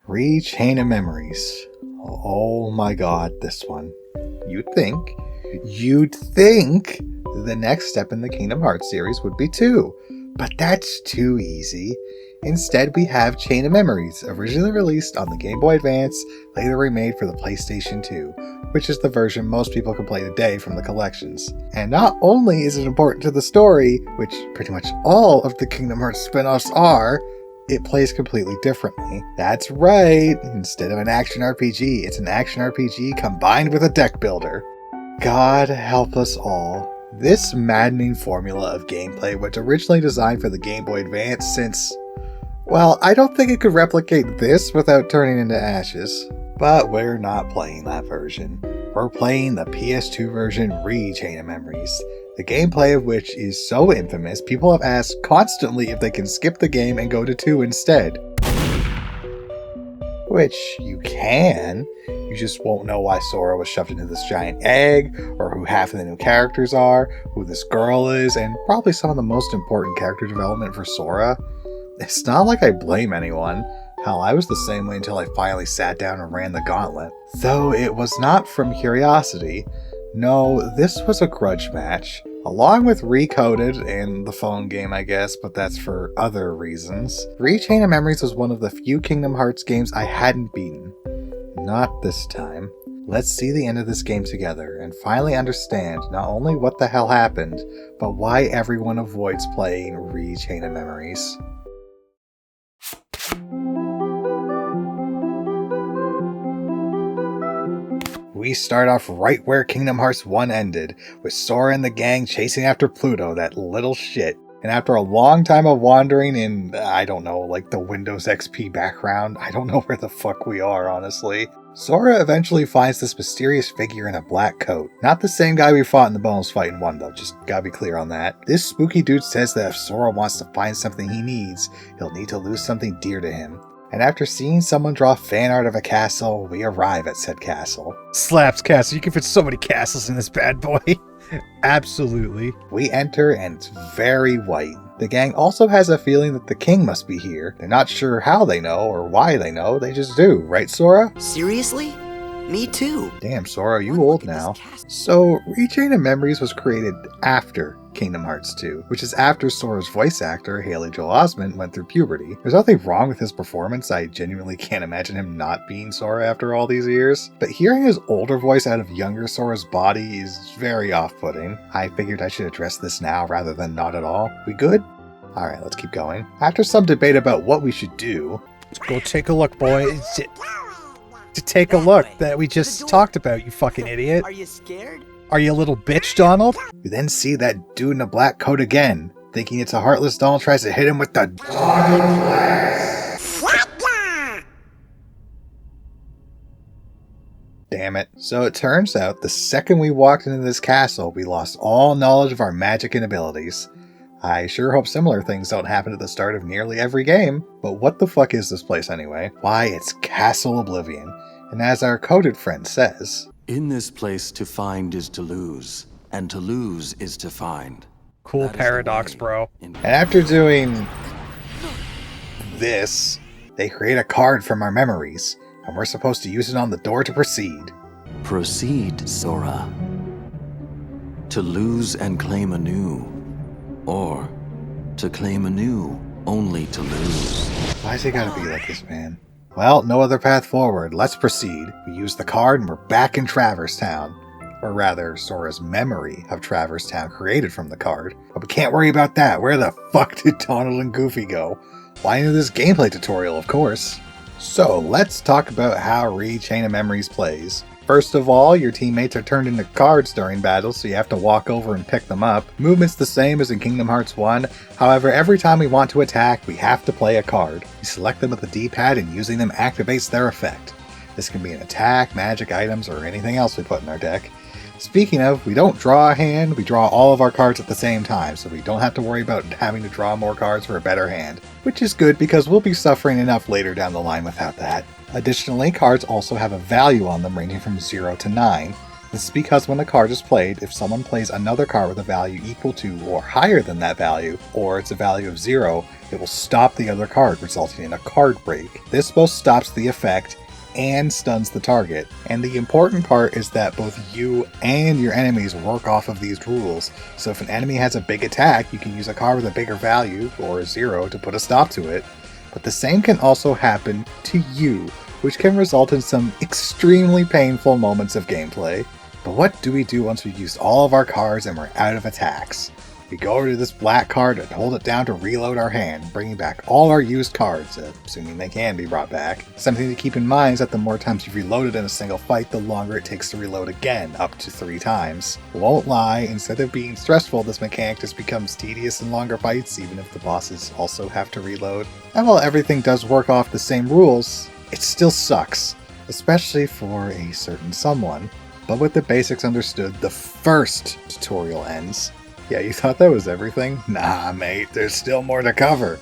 Chain of Memories. Oh my god, this one. You'd think the next step in the Kingdom Hearts series would be 2, but that's too easy. Instead, we have Chain of Memories, originally released on the Game Boy Advance, later remade for the PlayStation 2, which is the version most people can play today from the collections. And not only is it important to the story, which pretty much all of the Kingdom Hearts spin-offs are, it plays completely differently. That's right, instead of an action RPG, it's an action RPG combined with a deck builder. God help us all. This maddening formula of gameplay was originally designed for the Game Boy Advance since, well, I don't think it could replicate this without turning into ashes. But we're not playing that version. We're playing the PS2 version Chain of Memories, the gameplay of which is so infamous people have asked constantly if they can skip the game and go to 2 instead. Which you can, you just won't know why Sora was shoved into this giant egg, or who half of the new characters are, who this girl is, and probably some of the most important character development for Sora. It's not like I blame anyone. Hell, I was the same way until I finally sat down and ran the gauntlet. Though it was not from curiosity. No, this was a grudge match. Along with Recoded and the phone game, I guess, but that's for other reasons. Chain of Memories was one of the few Kingdom Hearts games I hadn't beaten. Not this time. Let's see the end of this game together and finally understand not only what the hell happened, but why everyone avoids playing Chain of Memories. We start off right where Kingdom Hearts 1 ended, with Sora and the gang chasing after Pluto, that little shit. And after a long time of wandering in, I don't know, like the Windows XP background, I don't know where the fuck we are, honestly. Sora eventually finds this mysterious figure in a black coat. Not the same guy we fought in the bonus fight in 1 though, just gotta be clear on that. This spooky dude says that if Sora wants to find something he needs, he'll need to lose something dear to him. And after seeing someone draw fan art of a castle, we arrive at said castle. Slaps castle. You can fit so many castles in this bad boy. Absolutely. We enter and it's very white. The gang also has a feeling that the king must be here. They're not sure how they know or why they know, they just do. Right, Sora? Seriously? Me too. Damn, Sora, you old now. So, Chain of Memories was created after Kingdom Hearts 2, which is after Sora's voice actor, Haley Joel Osment, went through puberty. There's nothing wrong with his performance, I genuinely can't imagine him not being Sora after all these years, but hearing his older voice out of younger Sora's body is very off-putting. I figured I should address this now rather than not at all. We good? Alright, let's keep going. After some debate about what we should do... Let's go take a look, boy. To take a look that we just talked about, you fucking idiot. Are you scared? Are you a little bitch, Donald? We then see that dude in a black coat again. Thinking it's a heartless, Donald tries to hit him with the Donald Blast. Damn it. So it turns out the second we walked into this castle, we lost all knowledge of our magic and abilities. I sure hope similar things don't happen at the start of nearly every game. But what the fuck is this place anyway? Why, it's Castle Oblivion. And as our coded friend says... In this place, to find is to lose, and to lose is to find. Cool paradox, bro. And after doing this, they create a card from our memories, and we're supposed to use it on the door to proceed. Proceed, Sora. To lose and claim anew, or to claim anew, only to lose. Why's it gotta be like this, man? Well, no other path forward. Let's proceed. We use the card and we're back in Traverse Town. Or rather, Sora's memory of Traverse Town created from the card. But we can't worry about that. Where the fuck did Donald and Goofy go? Why into this gameplay tutorial, of course. So, let's talk about how Chain of Memories plays. First of all, your teammates are turned into cards during battles, so you have to walk over and pick them up. Movement's the same as in Kingdom Hearts 1, however, every time we want to attack, we have to play a card. We select them with the D-pad and using them activates their effect. This can be an attack, magic items, or anything else we put in our deck. Speaking of, we don't draw a hand, we draw all of our cards at the same time, so we don't have to worry about having to draw more cards for a better hand. Which is good because we'll be suffering enough later down the line without that. Additionally, cards also have a value on them ranging from 0 to 9. This is because when a card is played, if someone plays another card with a value equal to or higher than that value, or it's a value of 0, it will stop the other card, resulting in a card break. This both stops the effect and stuns the target, and the important part is that both you and your enemies work off of these rules, so if an enemy has a big attack, you can use a card with a bigger value, or a 0, to put a stop to it. But the same can also happen to you, which can result in some extremely painful moments of gameplay. But what do we do once we've used all of our cards and we're out of attacks? We go over to this black card and hold it down to reload our hand, bringing back all our used cards, assuming they can be brought back. Something to keep in mind is that the more times you've reloaded in a single fight, the longer it takes to reload again, up to 3 times. Won't lie, instead of being stressful, this mechanic just becomes tedious in longer fights, even if the bosses also have to reload. And while everything does work off the same rules, it still sucks, especially for a certain someone. But with the basics understood, the first tutorial ends. Yeah, you thought that was everything? Nah, mate, there's still more to cover.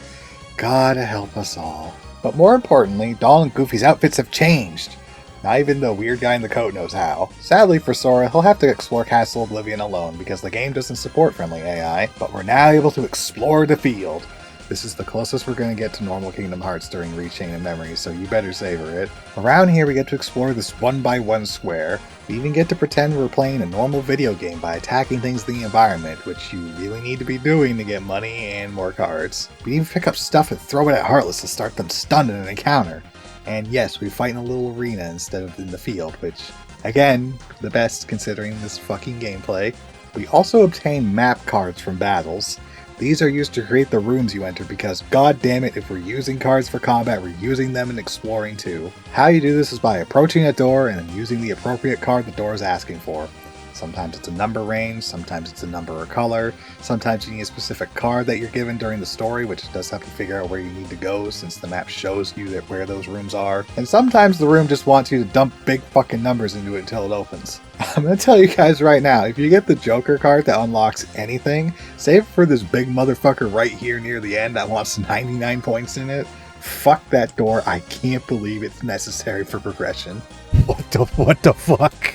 God help us all. But more importantly, Doll and Goofy's outfits have changed. Not even the weird guy in the coat knows how. Sadly for Sora, he'll have to explore Castle Oblivion alone because the game doesn't support friendly AI, but we're now able to explore the field. This is the closest we're going to get to normal Kingdom Hearts during Rechain of Memories, so you better savor it. Around here we get to explore this 1x1 square. We even get to pretend we're playing a normal video game by attacking things in the environment, which you really need to be doing to get money and more cards. We even pick up stuff and throw it at Heartless to start them stunned in an encounter. And yes, we fight in a little arena instead of in the field, which, again, the best considering this fucking gameplay. We also obtain map cards from battles. These are used to create the rooms you enter because, god damn it, if we're using cards for combat, we're using them in exploring too. How you do this is by approaching a door and then using the appropriate card the door is asking for. Sometimes it's a number range, sometimes it's a number or color, sometimes you need a specific card that you're given during the story, which does have to figure out where you need to go since the map shows you that where those rooms are. And sometimes the room just wants you to dump big fucking numbers into it until it opens. I'm gonna tell you guys right now, if you get the Joker card that unlocks anything, save it for this big motherfucker right here near the end that wants 99 points in it. Fuck that door, I can't believe it's necessary for progression. What the fuck?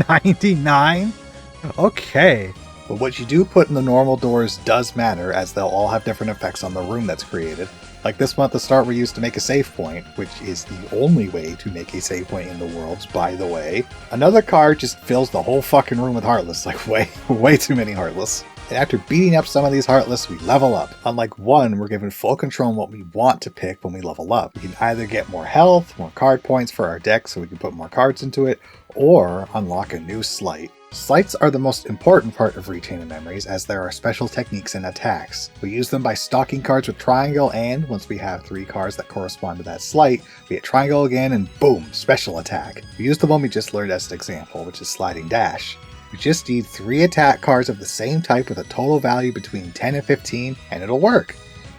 99? Okay. But what you do put in the normal doors does matter, as they'll all have different effects on the room that's created. Like this one at the start we used to make a save point, which is the only way to make a save point in the worlds, by the way. Another card just fills the whole fucking room with Heartless, like way too many Heartless. And after beating up some of these Heartless, we level up. Unlike one, we're given full control on what we want to pick when we level up. We can either get more health, more card points for our deck so we can put more cards into it, or unlock a new sleight. Sleights are the most important part of Rechain of Memories, as there are special techniques and attacks. We use them by stocking cards with triangle, and once we have 3 cards that correspond to that sleight, we hit triangle again and boom, special attack. We use the one we just learned as an example, which is sliding dash. We just need 3 attack cards of the same type with a total value between 10 and 15, and it'll work.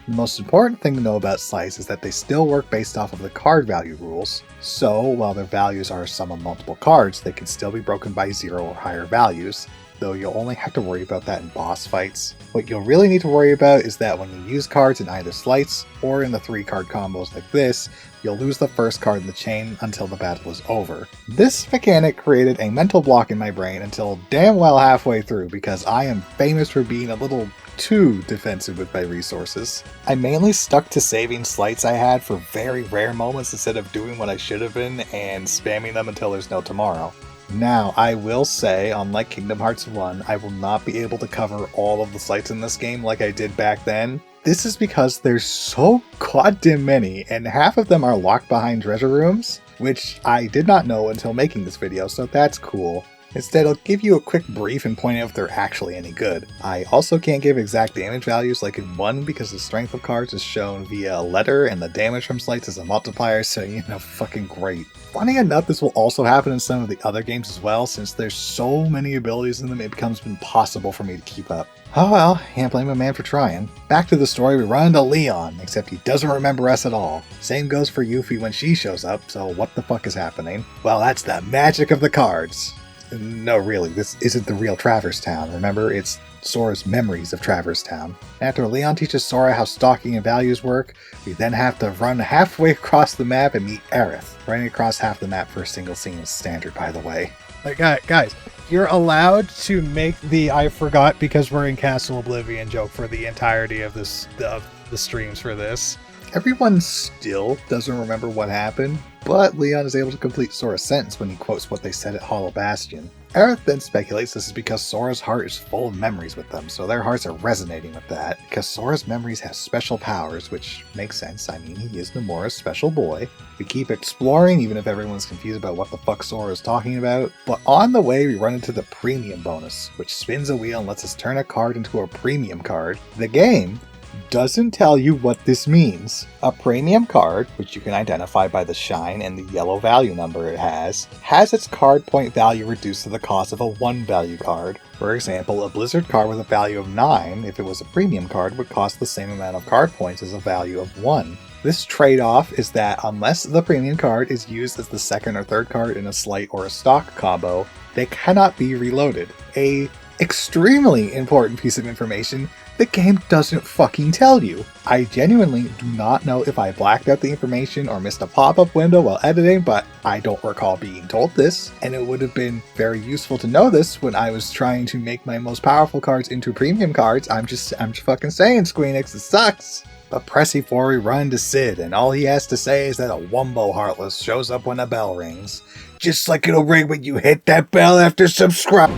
The most important thing to know about sleights is that they still work based off of the card value rules. So, while their values are a sum of multiple cards, they can still be broken by 0 or higher values, though you'll only have to worry about that in boss fights. What you'll really need to worry about is that when you use cards in either sleights or in the 3-card combos like this, you'll lose the first card in the chain until the battle is over. This mechanic created a mental block in my brain until damn well halfway through, because I am famous for being a little too defensive with my resources. I mainly stuck to saving sleights I had for very rare moments instead of doing what I should have been and spamming them until there's no tomorrow. Now, I will say, unlike Kingdom Hearts 1, I will not be able to cover all of the sleights in this game like I did back then. This is because there's so goddamn many, and half of them are locked behind treasure rooms, which I did not know until making this video, so that's cool. Instead, I'll give you a quick brief and point out if they're actually any good. I also can't give exact damage values like in 1 because the strength of cards is shown via a letter and the damage from sleights is a multiplier, so fucking great. Funny enough, this will also happen in some of the other games as well, since there's so many abilities in them it becomes impossible for me to keep up. Oh well, can't blame a man for trying. Back to the story, we run into Leon, except he doesn't remember us at all. Same goes for Yuffie when she shows up, so what the fuck is happening? Well, that's the magic of the cards. No, really, this isn't the real Traverse Town. Remember, it's Sora's memories of Traverse Town. After Leon teaches Sora how stocking and values work, we then have to run halfway across the map and meet Aerith. Running across half the map for a single scene is standard, by the way. Like, guys, you're allowed to make the "I forgot because we're in Castle Oblivion" joke for the entirety of the streams for this. Everyone still doesn't remember what happened, but Leon is able to complete Sora's sentence when he quotes what they said at Hollow Bastion. Aerith then speculates this is because Sora's heart is full of memories with them, so their hearts are resonating with that. Because Sora's memories have special powers, which makes sense. I mean, he is Nomura's special boy. We keep exploring, even if everyone's confused about what the fuck Sora is talking about. But on the way, we run into the premium bonus, which spins a wheel and lets us turn a card into a premium card. The game doesn't tell you what this means. A premium card, which you can identify by the shine and the yellow value number it has its card point value reduced to the cost of a 1 value card. For example, a Blizzard card with a value of 9, if it was a premium card, would cost the same amount of card points as a value of 1. This trade-off is that unless the premium card is used as the second or third card in a slight or a stock combo, they cannot be reloaded. A extremely important piece of information the game doesn't fucking tell you. I genuinely do not know if I blacked out the information or missed a pop-up window while editing, but I don't recall being told this, and it would have been very useful to know this when I was trying to make my most powerful cards into premium cards. I'm just fucking saying, Squeenix, it sucks. But press E4, we run to Sid, and all he has to say is that a Wumbo Heartless shows up when a bell rings. Just like it'll ring when you hit that bell after subscribe.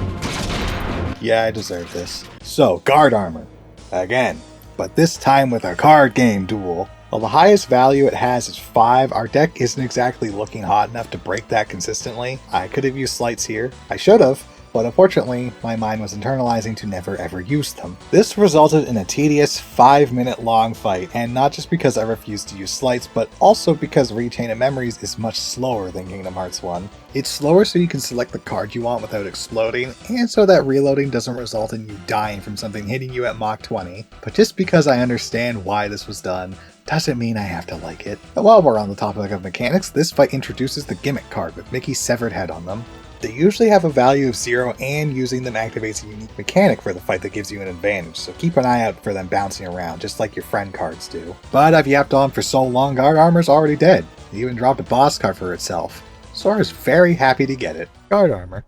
Yeah, I deserve this. So, guard armor. Again, but this time with a card game duel. While the highest value it has is 5, our deck isn't exactly looking hot enough to break that consistently. I could have used slights here. I should have, but unfortunately, my mind was internalizing to never ever use them. This resulted in a tedious 5-minute long fight, and not just because I refused to use slights, but also because Rechain of Memories is much slower than Kingdom Hearts 1. It's slower so you can select the card you want without exploding, and so that reloading doesn't result in you dying from something hitting you at Mach 20. But just because I understand why this was done, doesn't mean I have to like it. But while we're on the topic of mechanics, this fight introduces the gimmick card with Mickey's severed head on them. They usually have a value of 0, and using them activates a unique mechanic for the fight that gives you an advantage, so keep an eye out for them bouncing around, just like your friend cards do. But I've yapped on for so long, guard armor's already dead. It even dropped a boss card for itself. Sora's very happy to get it. Guard armor.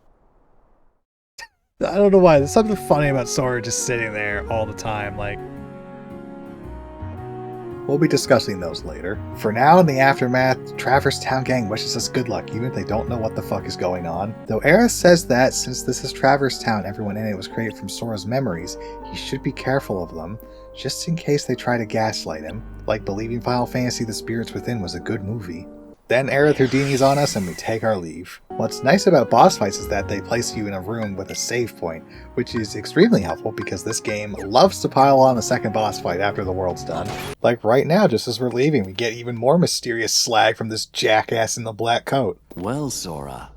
I don't know why, there's something funny about Sora just sitting there all the time, like... We'll be discussing those later. For now, in the aftermath, Traverse Town Gang wishes us good luck, even if they don't know what the fuck is going on. Though Aerith says that, since this is Traverse Town, everyone in it was created from Sora's memories, he should be careful of them, just in case they try to gaslight him, like believing Final Fantasy The Spirits Within was a good movie. Then Aerith Houdini's on us and we take our leave. What's nice about boss fights is that they place you in a room with a save point, which is extremely helpful because this game loves to pile on a second boss fight after the world's done. Like right now, just as we're leaving, we get even more mysterious slag from this jackass in the black coat. Well, Sora,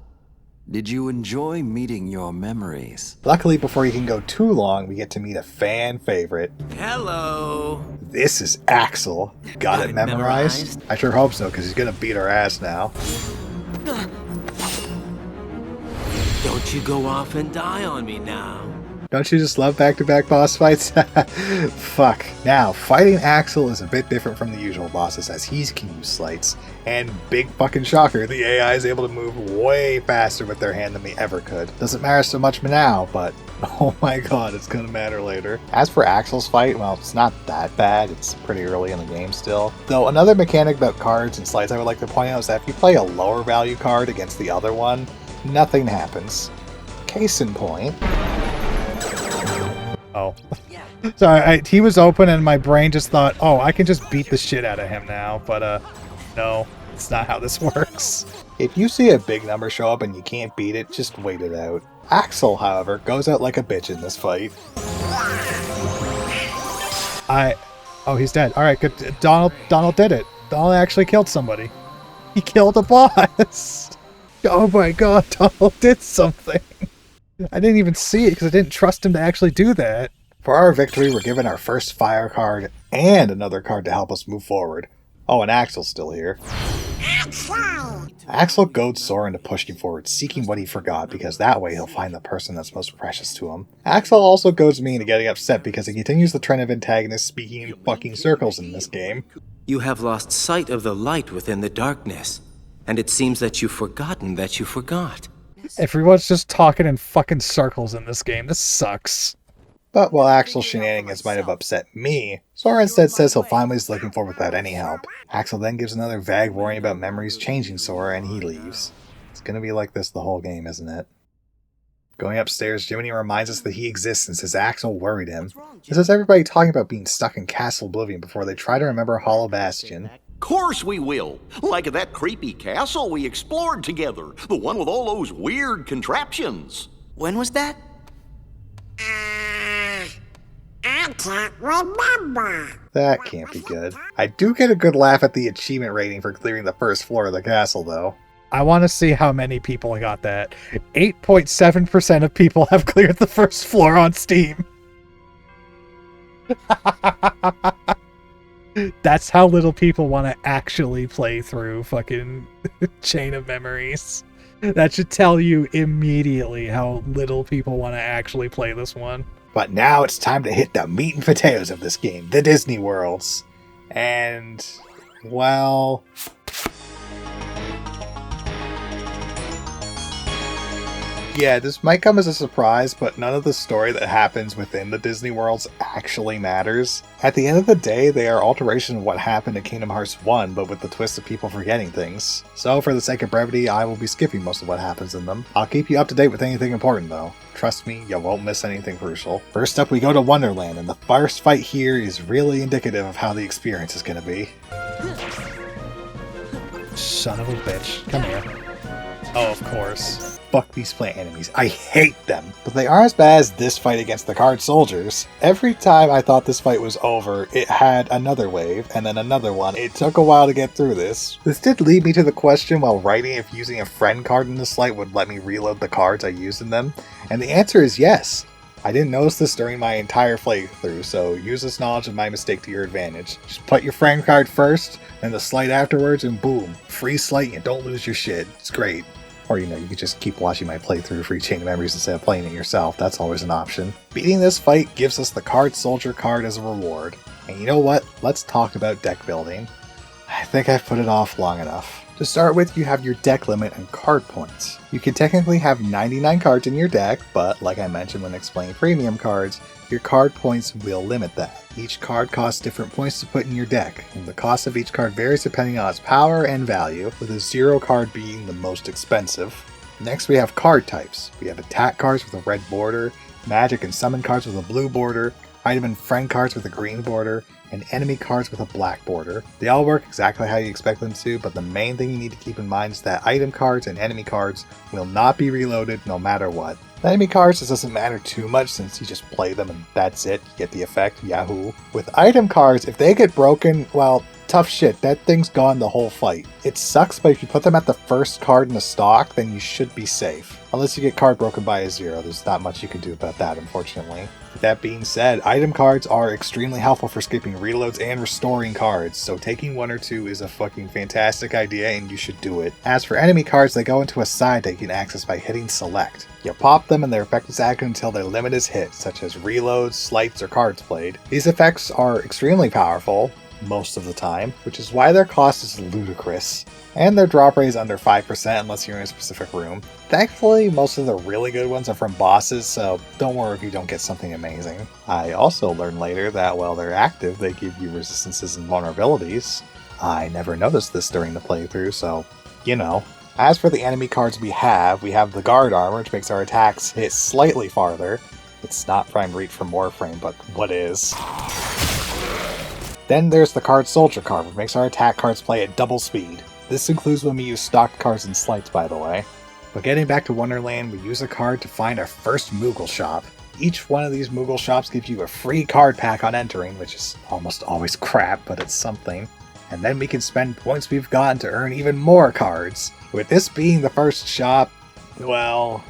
did you enjoy meeting your memories? Luckily, before you can go too long, we get to meet a fan favorite. Hello. This is Axel. Got it memorized? I sure hope so, because he's gonna beat our ass now. Don't you go off and die on me now. Don't you just love back-to-back boss fights? Fuck. Now, fighting Axel is a bit different from the usual bosses as he can use slights. And big fucking shocker, the AI is able to move way faster with their hand than we ever could. Doesn't matter so much now, but oh my god, it's gonna matter later. As for Axel's fight, well, it's not that bad. It's pretty early in the game still. Though another mechanic about cards and slights I would like to point out is that if you play a lower value card against the other one, nothing happens. Case in point. Oh. Sorry, he was open and my brain just thought, oh, I can just beat the shit out of him now, but no, it's not how this works. If you see a big number show up and you can't beat it, just wait it out. Axel, however, goes out like a bitch in this fight. Oh, he's dead. Alright, good. Donald did it. Donald actually killed somebody. He killed a boss! Oh my god, Donald did something! I didn't even see it because I didn't trust him to actually do that. For our victory, we're given our first fire card and another card to help us move forward. Oh, and Axel's still here. Axel goads Sora into pushing forward, seeking what he forgot, because that way he'll find the person that's most precious to him. Axel also goads me into getting upset because he continues the trend of antagonists speaking in fucking circles in this game. You have lost sight of the light within the darkness, and it seems that you've forgotten that you forgot. Everyone's just talking in fucking circles in this game. This sucks. But while Axel's shenanigans might have upset me, Sora instead says he'll find what he's looking for without any help. Axel then gives another vague warning about memories changing Sora, and he leaves. It's gonna be like this the whole game, isn't it? Going upstairs, Jiminy reminds us that he exists and says Axel worried him. This is everybody talking about being stuck in Castle Oblivion before they try to remember Hollow Bastion. Course we will. Like that creepy castle we explored together. The one with all those weird contraptions. When was that? I can't remember. That can't be good. I do get a good laugh at the achievement rating for clearing the first floor of the castle, though. I want to see how many people got that. 8.7% of people have cleared the first floor on Steam. That's how little people want to actually play through fucking Chain of Memories. That should tell you immediately how little people want to actually play this one. But now it's time to hit the meat and potatoes of this game, the Disney Worlds. And, well... yeah, this might come as a surprise, but none of the story that happens within the Disney Worlds actually matters. At the end of the day, they are alterations of what happened in Kingdom Hearts 1, but with the twist of people forgetting things. So for the sake of brevity, I will be skipping most of what happens in them. I'll keep you up to date with anything important though. Trust me, you won't miss anything crucial. First up, we go to Wonderland, and the first fight here is really indicative of how the experience is going to be. Son of a bitch. Come here. Oh, of course. Fuck these plant enemies. I hate them. But they aren't as bad as this fight against the card soldiers. Every time I thought this fight was over, it had another wave, and then another one. It took a while to get through this. This did lead me to the question while writing if using a friend card in this fight would let me reload the cards I used in them. And the answer is yes. I didn't notice this during my entire playthrough, so use this knowledge of my mistake to your advantage. Just put your friend card first, then the sleight afterwards, and boom. Free sleight and you don't lose your shit. It's great. Or, you could just keep watching my playthrough for Chain of Memories instead of playing it yourself. That's always an option. Beating this fight gives us the Card Soldier card as a reward. And you know what? Let's talk about deck building. I think I've put it off long enough. To start with, you have your deck limit and card points. You can technically have 99 cards in your deck, but like I mentioned when explaining premium cards, your card points will limit that. Each card costs different points to put in your deck, and the cost of each card varies depending on its power and value, with a 0 card being the most expensive. Next we have card types. We have attack cards with a red border, magic and summon cards with a blue border, item and friend cards with a green border, and enemy cards with a black border. They all work exactly how you expect them to, but the main thing you need to keep in mind is that item cards and enemy cards will not be reloaded no matter what. The enemy cards, this doesn't matter too much since you just play them and that's it, you get the effect, yahoo. With item cards, if they get broken, well, tough shit, that thing's gone the whole fight. It sucks, but if you put them at the first card in the stock, then you should be safe. Unless you get card broken by a 0, there's not much you can do about that, unfortunately. With that being said, item cards are extremely helpful for skipping reloads and restoring cards, so taking 1 or 2 is a fucking fantastic idea and you should do it. As for enemy cards, they go into a side that you can access by hitting select. You pop them and their effect is active until their limit is hit, such as reloads, slights, or cards played. These effects are extremely powerful, most of the time, which is why their cost is ludicrous. And their drop rate is under 5% unless you're in a specific room. Thankfully, most of the really good ones are from bosses, so don't worry if you don't get something amazing. I also learned later that while they're active, they give you resistances and vulnerabilities. I never noticed this during the playthrough, so, you know. As for the enemy cards we have the guard armor, which makes our attacks hit slightly farther. It's not prime reach from Warframe, but what is? Then there's the Card Soldier card, which makes our attack cards play at double speed. This includes when we use stocked cards and slights, by the way. But getting back to Wonderland, we use a card to find our first Moogle shop. Each one of these Moogle shops gives you a free card pack on entering, which is almost always crap, but it's something. And then we can spend points we've gotten to earn even more cards. With this being the first shop, well...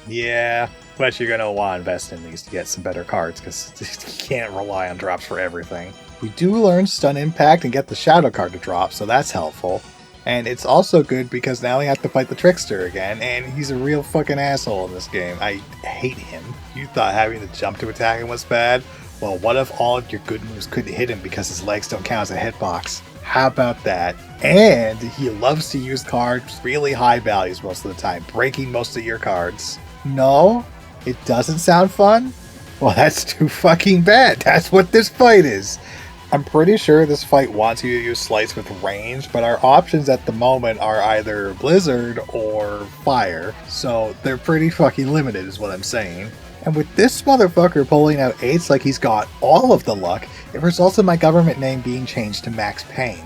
yeah, but you're gonna want to invest in these to get some better cards, because you can't rely on drops for everything. We do learn Stun Impact and get the Shadow card to drop, so that's helpful. And it's also good because now we have to fight the Trickster again, and he's a real fucking asshole in this game. I hate him. You thought having to jump to attack him was bad? Well, what if all of your good moves couldn't hit him because his legs don't count as a hitbox? How about that? And he loves to use cards really high values most of the time, breaking most of your cards. No? It doesn't sound fun? Well, that's too fucking bad. That's what this fight is. I'm pretty sure this fight wants you to use slice with range, but our options at the moment are either Blizzard or Fire, so they're pretty fucking limited is what I'm saying. And with this motherfucker pulling out 8s like he's got all of the luck, it results in my government name being changed to Max Payne.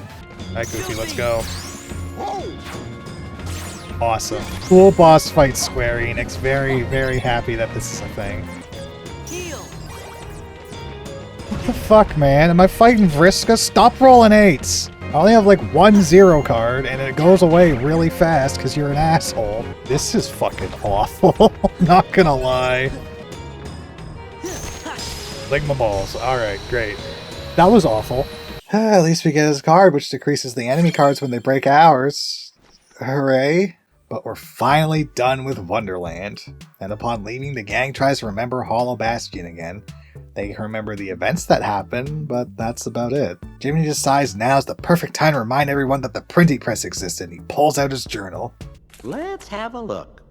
Alright, Goofy, let's go. Awesome. Cool boss fight, Square Enix. Very, very happy that this is a thing. What the fuck, man? Am I fighting Vriska? Stop rolling 8s! I only have like 1 0 card, and it goes away really fast because you're an asshole. This is fucking awful. Not gonna lie. Ligma balls. Alright, great. That was awful. At least we get his card, which decreases the enemy cards when they break ours. Hooray. But we're finally done with Wonderland. And upon leaving, the gang tries to remember Hollow Bastion again. They remember the events that happened, but that's about it. Jimmy decides now's the perfect time to remind everyone that the printing press existed. He pulls out his journal. Let's have a look.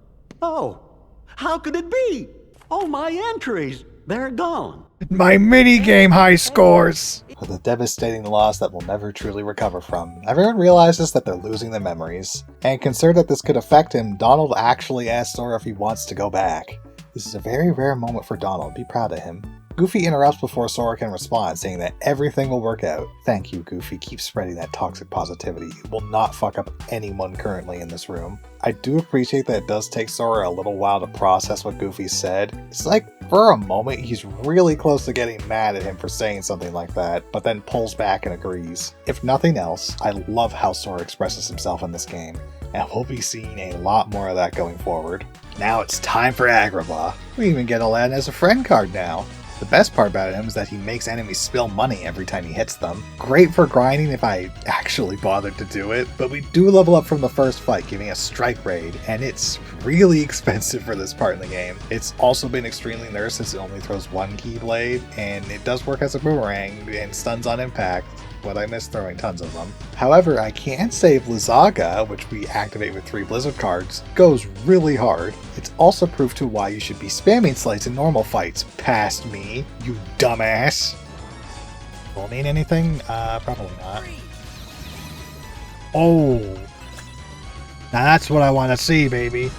Oh, how could it be? Oh, my entries. They're gone. My minigame high scores! With a devastating loss that we'll never truly recover from, everyone realizes that they're losing their memories. And concerned that this could affect him, Donald actually asks Sora if he wants to go back. This is a very rare moment for Donald. Be proud of him. Goofy interrupts before Sora can respond, saying that everything will work out. Thank you, Goofy. Keep spreading that toxic positivity. It will not fuck up anyone currently in this room. I do appreciate that it does take Sora a little while to process what Goofy said. It's like, for a moment, he's really close to getting mad at him for saying something like that, but then pulls back and agrees. If nothing else, I love how Sora expresses himself in this game, and we'll be seeing a lot more of that going forward. Now it's time for Agrabah. We even get Aladdin as a friend card now. The best part about him is that he makes enemies spill money every time he hits them. Great for grinding if I actually bothered to do it, but we do level up from the first fight, giving us Strike Raid, and it's really expensive for this part in the game. It's also been extremely nerfed since it only throws 1 Keyblade, and it does work as a boomerang and stuns on impact, but I miss throwing tons of them. However, I can say Blizzaga, which we activate with 3 Blizzard cards, goes really hard. It's also proof to why you should be spamming slides in normal fights. Past me, you dumbass. Will it mean anything? Probably not. Oh. Now that's what I want to see, baby.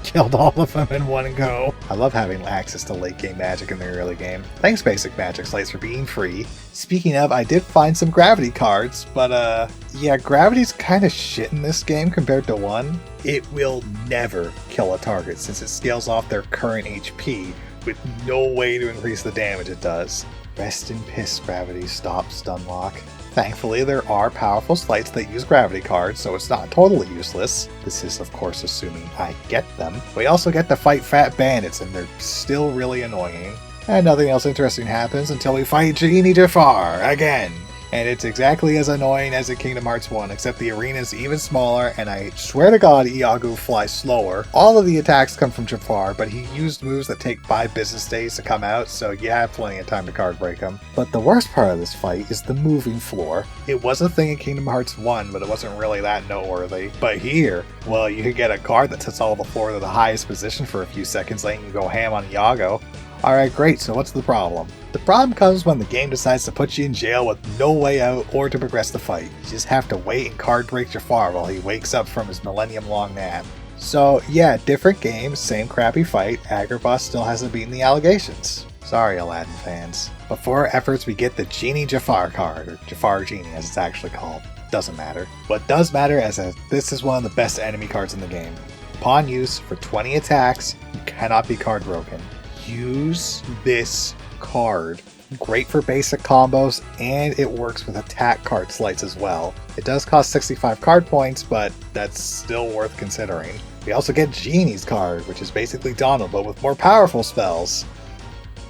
Killed all of them in one go. I love having access to late game magic in the early game. Thanks Basic Magic Slice for being free. Speaking of, I did find some Gravity cards, but yeah, Gravity's kind of shit in this game compared to 1. It will never kill a target since it scales off their current HP with no way to increase the damage it does. Rest in piss, Gravity. Stop stun lock. Thankfully, there are powerful slides that use Gravity cards, so it's not totally useless. This is, of course, assuming I get them. We also get to fight Fat Bandits, and they're still really annoying. And nothing else interesting happens until we fight Genie Jafar again. And it's exactly as annoying as in Kingdom Hearts 1, except the arena is even smaller, and I swear to God Iago flies slower. All of the attacks come from Jafar, but he used moves that take 5 business days to come out, so you have plenty of time to card break him. But the worst part of this fight is the moving floor. It was a thing in Kingdom Hearts 1, but it wasn't really that noteworthy. But here, well, you could get a card that sets all the floor to the highest position for a few seconds, letting you go ham on Iago. Alright, great, so what's the problem? The problem comes when the game decides to put you in jail with no way out or to progress the fight. You just have to wait and card break Jafar while he wakes up from his millennium-long nap. So yeah, different game, same crappy fight, Agrabah still hasn't beaten the allegations. Sorry Aladdin fans. But for our efforts we get the Genie Jafar card, or Jafar Genie as it's actually called. Doesn't matter. What does matter is that this is one of the best enemy cards in the game. Upon use, for 20 attacks, you cannot be card broken. Use this card. Great for basic combos, and it works with attack card slides as well. It does cost 65 card points, but that's still worth considering. We also get Genie's card, which is basically Donald, but with more powerful spells.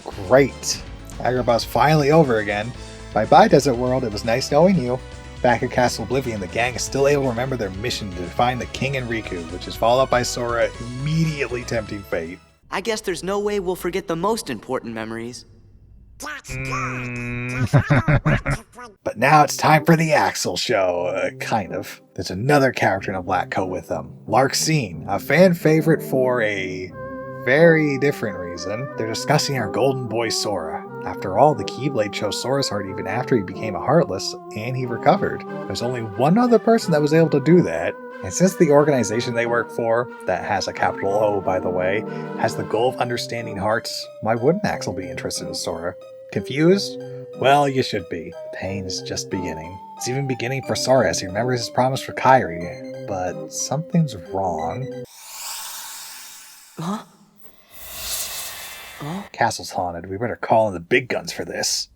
Great. Agrabah's finally over again. Bye-bye, Desert World, it was nice knowing you. Back at Castle Oblivion, the gang is still able to remember their mission to find the King and Riku, which is followed up by Sora immediately tempting fate. I guess there's no way we'll forget the most important memories. That's good. But now it's time for the Axel show, kind of. There's another character in a black coat with them, Larxene, a fan favorite for a very different reason. They're discussing our golden boy Sora. After all, the Keyblade chose Sora's heart even after he became a Heartless, and he recovered. There's only one other person that was able to do that, and since the organization they work for, that has a capital O by the way, has the goal of understanding hearts, why wouldn't Axel be interested in Sora? Confused? Well, you should be. The pain is just beginning. It's even beginning for Sora as he remembers his promise for Kairi, but something's wrong. Huh? Castle's haunted. We better call in the big guns for this.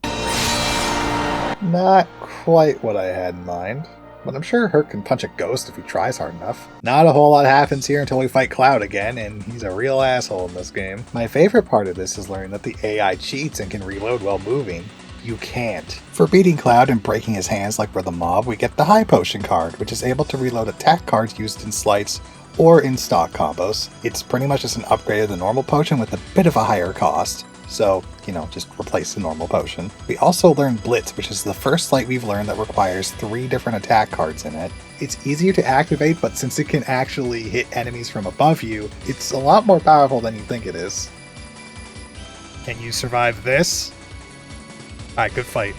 Not quite what I had in mind, but I'm sure Herc can punch a ghost if he tries hard enough. Not a whole lot happens here until we fight Cloud again, and he's a real asshole in this game. My favorite part of this is learning that the AI cheats and can reload while moving. You can't. For beating Cloud and breaking his hands like we're the mob, we get the High Potion card, which is able to reload attack cards used in slights or in stock combos. It's pretty much just an upgrade of the normal potion with a bit of a higher cost. So, just replace the normal potion. We also learn Blitz, which is the first slight we've learned that requires 3 different attack cards in it. It's easier to activate, but since it can actually hit enemies from above you, it's a lot more powerful than you think it is. Can you survive this? Alright, good fight.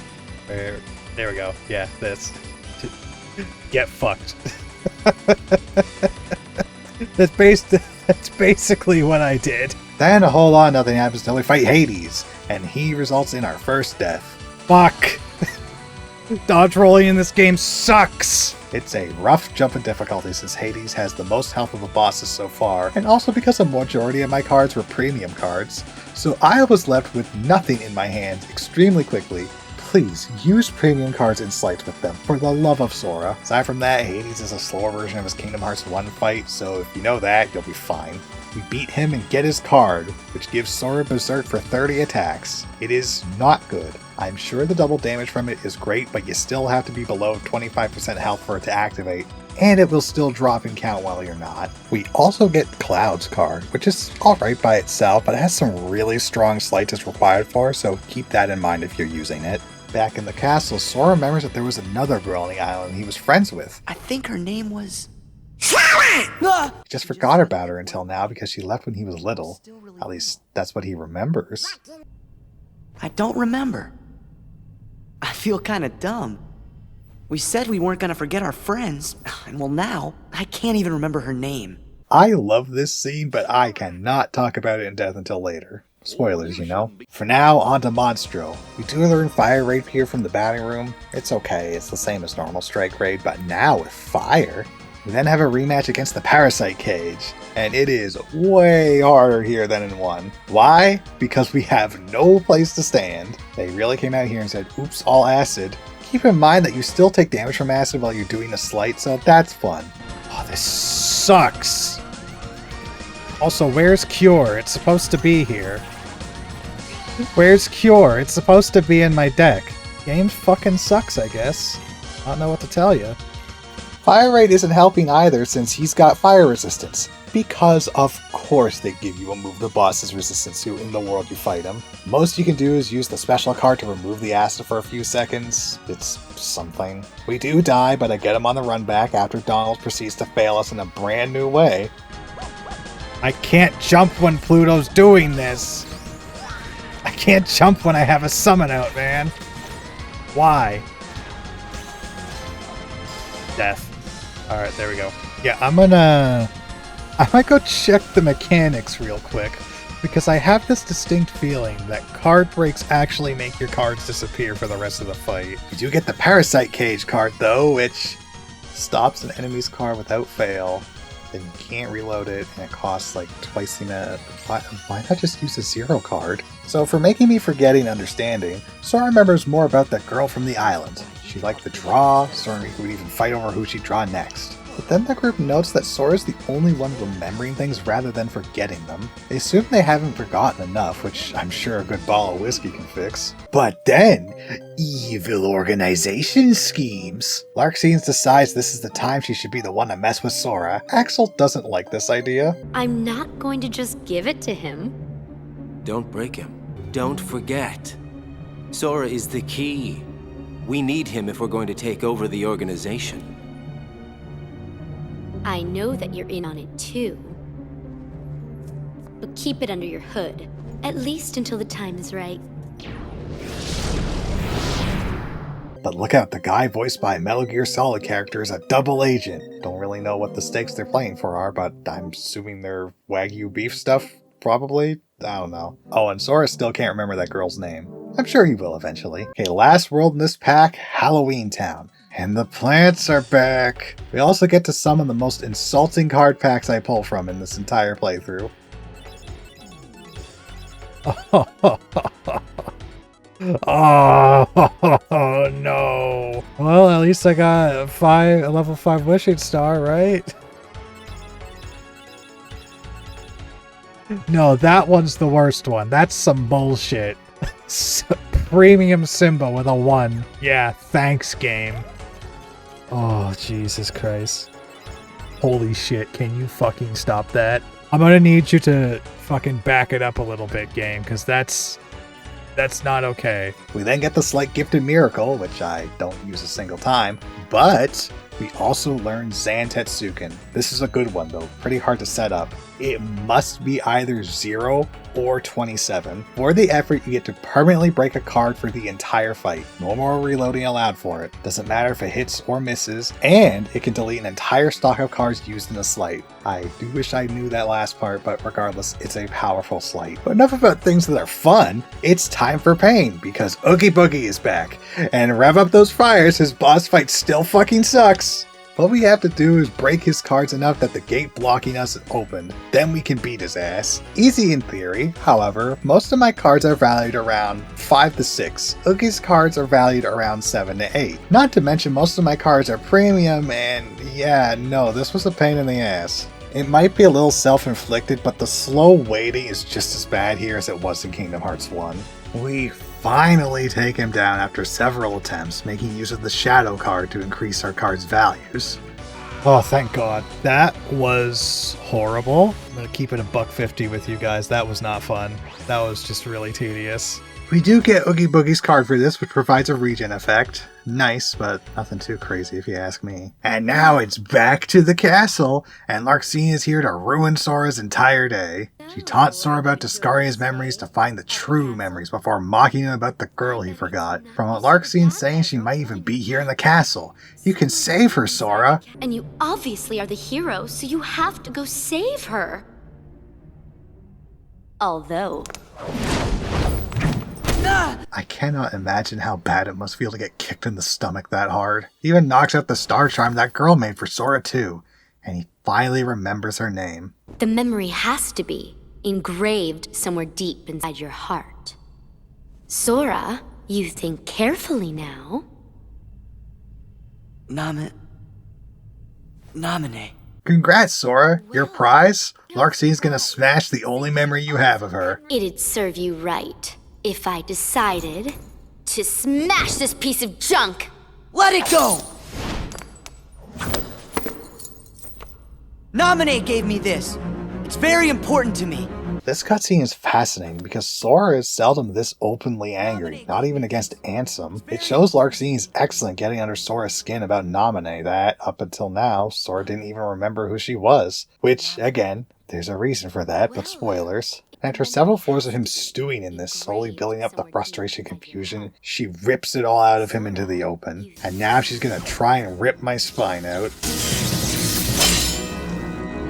There we go. Yeah, this. Get fucked. That's basically what I did. Then a whole lot of nothing happens until we fight Hades, and he results in our first death. Fuck! Dodge rolling in this game sucks! It's a rough jump in difficulty since Hades has the most health of the bosses so far, and also because a majority of my cards were premium cards, so I was left with nothing in my hands extremely quickly. Please, use premium cards in slights with them, for the love of Sora. Aside from that, Hades is a slower version of his Kingdom Hearts 1 fight, so if you know that, you'll be fine. We beat him and get his card, which gives Sora Berserk for 30 attacks. It is not good. I'm sure the double damage from it is great, but you still have to be below 25% health for it to activate, and it will still drop in count while you're not. We also get Cloud's card, which is alright by itself, but it has some really strong slights it's required for, so keep that in mind if you're using it. Back in the castle, Sora remembers that there was another girl on the island he was friends with. I think her name was... He just forgot about her until now because she left when he was little. At least, that's what he remembers. I don't remember. I feel kinda dumb. We said we weren't gonna forget our friends, and well now, I can't even remember her name. I love this scene, but I cannot talk about it in depth until later. Spoilers, For now, on to Monstro. We do learn Fire Raid here from the batting room. It's okay, it's the same as normal Strike Raid, but now with fire. We then have a rematch against the Parasite Cage, and it is way harder here than in 1. Why? Because we have no place to stand. They really came out here and said, oops, all acid. Keep in mind that you still take damage from acid while you're doing a slight, so that's fun. Oh, this sucks. Also, where's Cure? It's supposed to be here. Where's Cure? It's supposed to be in my deck. Game fucking sucks, I guess. I don't know what to tell you. Fire Raid isn't helping either since he's got fire resistance. Because of course they give you a move the boss is resistant to in the world you fight him. Most you can do is use the special card to remove the acid for a few seconds. It's something. We do die, but I get him on the run back after Donald proceeds to fail us in a brand new way. I can't jump when Pluto's doing this. I can't jump when I have a summon out, man. Why? Death. Alright, there we go. Yeah, I might go check the mechanics real quick, because I have this distinct feeling that card breaks actually make your cards disappear for the rest of the fight. You do get the Parasite Cage card though, which stops an enemy's card without fail. Then you can't reload it, and it costs like twice the amount. Why not just use a 0 card? So for making me forgetting understanding, Sora remembers more about that girl from the island. She liked to draw, Sora would even fight over who she'd draw next. But then the group notes that Sora's the only one remembering things rather than forgetting them. They assume they haven't forgotten enough, which I'm sure a good bottle of whiskey can fix. But then, evil organization schemes. Larxene decides this is the time she should be the one to mess with Sora. Axel doesn't like this idea. I'm not going to just give it to him. Don't break him. Don't forget. Sora is the key. We need him if we're going to take over the organization. I know that you're in on it too. But keep it under your hood, at least until the time is right. But look out, the guy voiced by Metal Gear Solid character is a double agent. Don't really know what the stakes they're playing for are, but I'm assuming they're Wagyu beef stuff, probably? I don't know. Oh, and Sora still can't remember that girl's name. I'm sure he will eventually. Okay, last world in this pack, Halloween Town. And the plants are back. We also get to some of the most insulting card packs I pull from in this entire playthrough. Oh no. Well, at least I got a level 5 wishing star, right? No, that one's the worst one. That's some bullshit. Premium Simba with a 1. Yeah, thanks, game. Oh, Jesus Christ. Holy shit, can you fucking stop that? I'm gonna need you to fucking back it up a little bit, game, because that's not okay. We then get the Slight Gifted Miracle, which I don't use a single time, but we also learn Zantetsuken. This is a good one though, pretty hard to set up. It must be either 0 or 27. For the effort, you get to permanently break a card for the entire fight. No more reloading allowed for it. Doesn't matter if it hits or misses, and it can delete an entire stock of cards used in a slight. I do wish I knew that last part, but regardless, it's a powerful slight. But enough about things that are fun. It's time for pain, because Oogie Boogie is back. And rev up those fires, his boss fight still fucking sucks. What we have to do is break his cards enough that the gate blocking us is opened. Then we can beat his ass. Easy in theory, however, most of my cards are valued around 5 to 6. Oogie's cards are valued around 7 to 8. Not to mention most of my cards are premium and yeah, no, this was a pain in the ass. It might be a little self-inflicted, but the slow waiting is just as bad here as it was in Kingdom Hearts 1. We finally take him down after several attempts, making use of the Shadow card to increase our card's values. Oh, thank God. That was horrible. I'm gonna keep it $1.50 with you guys. That was not fun. That was just really tedious. We do get Oogie Boogie's card for this, which provides a regen effect. Nice, but nothing too crazy if you ask me. And now it's back to the castle, and Larxene is here to ruin Sora's entire day. She taunts Sora about discarding his memories to find the true memories before mocking him about the girl he forgot. From what Larxene's saying, she might even be here in the castle. You can save her, Sora! And you obviously are the hero, so you have to go save her. Although... I cannot imagine how bad it must feel to get kicked in the stomach that hard. He even knocks out the star charm that girl made for Sora too, and he finally remembers her name. The memory has to be engraved somewhere deep inside your heart. Sora, you think carefully now. Namine. Congrats, Sora! Your prize? Larxene's gonna smash the only memory you have of her. It'd serve you right if I decided to smash this piece of junk. Let it go! Namine gave me this. It's very important to me. This cutscene is fascinating because Sora is seldom this openly angry, not even against Ansem. It shows Larxene is excellent getting under Sora's skin about Namine that, up until now, Sora didn't even remember who she was. Which, again, there's a reason for that, but spoilers. After several floors of him stewing in this, slowly building up the frustration and confusion, she rips it all out of him into the open. And now she's gonna try and rip my spine out.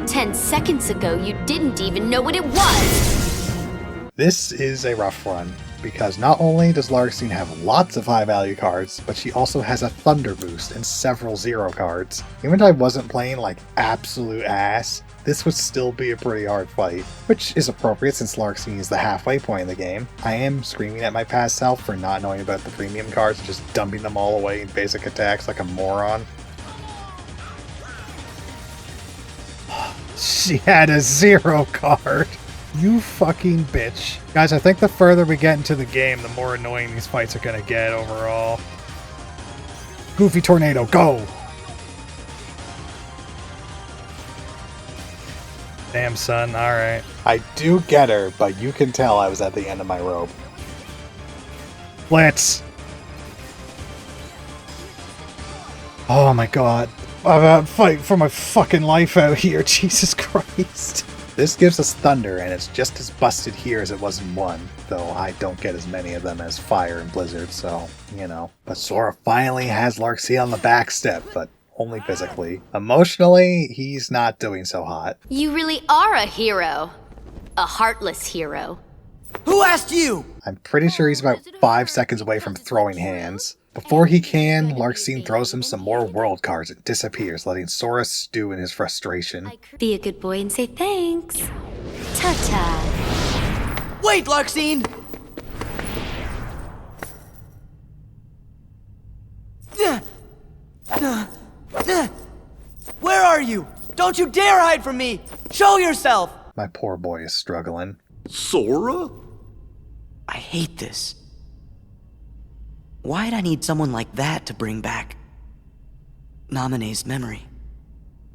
10 seconds ago, you didn't even know what it was! This is a rough one, because not only does Larxene have lots of high value cards, but she also has a Thunder Boost and several Zero cards. Even if I wasn't playing like absolute ass, this would still be a pretty hard fight, which is appropriate since Larxene is the halfway point in the game. I am screaming at my past self for not knowing about the premium cards and just dumping them all away in basic attacks like a moron. She had a 0 card. You fucking bitch. Guys, I think the further we get into the game, the more annoying these fights are gonna get overall. Goofy Tornado, go! Damn, son, alright. I do get her, but you can tell I was at the end of my rope. Blitz! Oh my god. I'm fighting for my fucking life out here, Jesus Christ. This gives us Thunder, and it's just as busted here as it was in 1, though I don't get as many of them as Fire and Blizzard, so, you know. But Sora finally has Larxene on the back step, but only physically. Emotionally, he's not doing so hot. You really are a hero. A heartless hero. Who asked you? I'm pretty sure he's about 5 seconds away from throwing hands. Before he can, Larxene throws him some more world cards and disappears, letting Sora stew in his frustration. Be a good boy and say thanks. Ta-ta. Wait, Larxene! Where are you? Don't you dare hide from me! Show yourself! My poor boy is struggling. Sora? I hate this. Why'd I need someone like that to bring back Naminé's memory?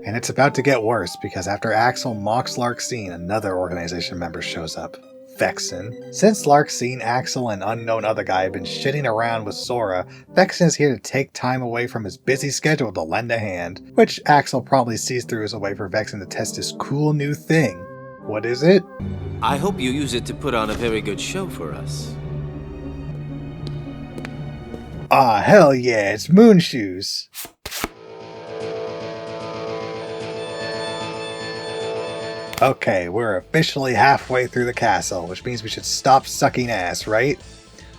And it's about to get worse, because after Axel mocks Larxene, another organization member shows up. Vexen. Since Larxene, Axel, and unknown other guy have been shitting around with Sora, Vexen is here to take time away from his busy schedule to lend a hand, which Axel probably sees through as a way for Vexen to test his cool new thing. What is it? I hope you use it to put on a very good show for us. Ah, hell yeah, it's Moon Shoes. Okay, we're officially halfway through the castle, which means we should stop sucking ass, right?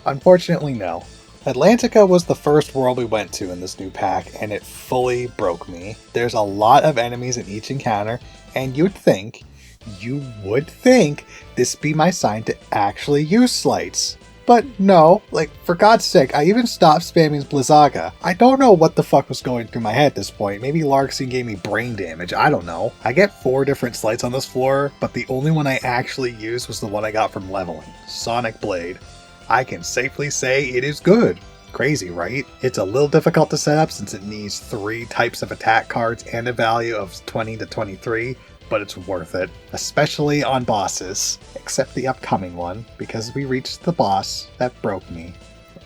Unfortunately, no. Atlantica was the first world we went to in this new pack, and it fully broke me. There's a lot of enemies in each encounter, and you would think this be my sign to actually use slights. But no, like, for God's sake, I even stopped spamming Blizzaga. I don't know what the fuck was going through my head at this point. Maybe Larxene gave me brain damage, I don't know. I get 4 different slights on this floor, but the only one I actually used was the one I got from leveling, Sonic Blade. I can safely say it is good. Crazy, right? It's a little difficult to set up since it needs 3 types of attack cards and a value of 20 to 23, but it's worth it, especially on bosses, except the upcoming one, because we reached the boss that broke me,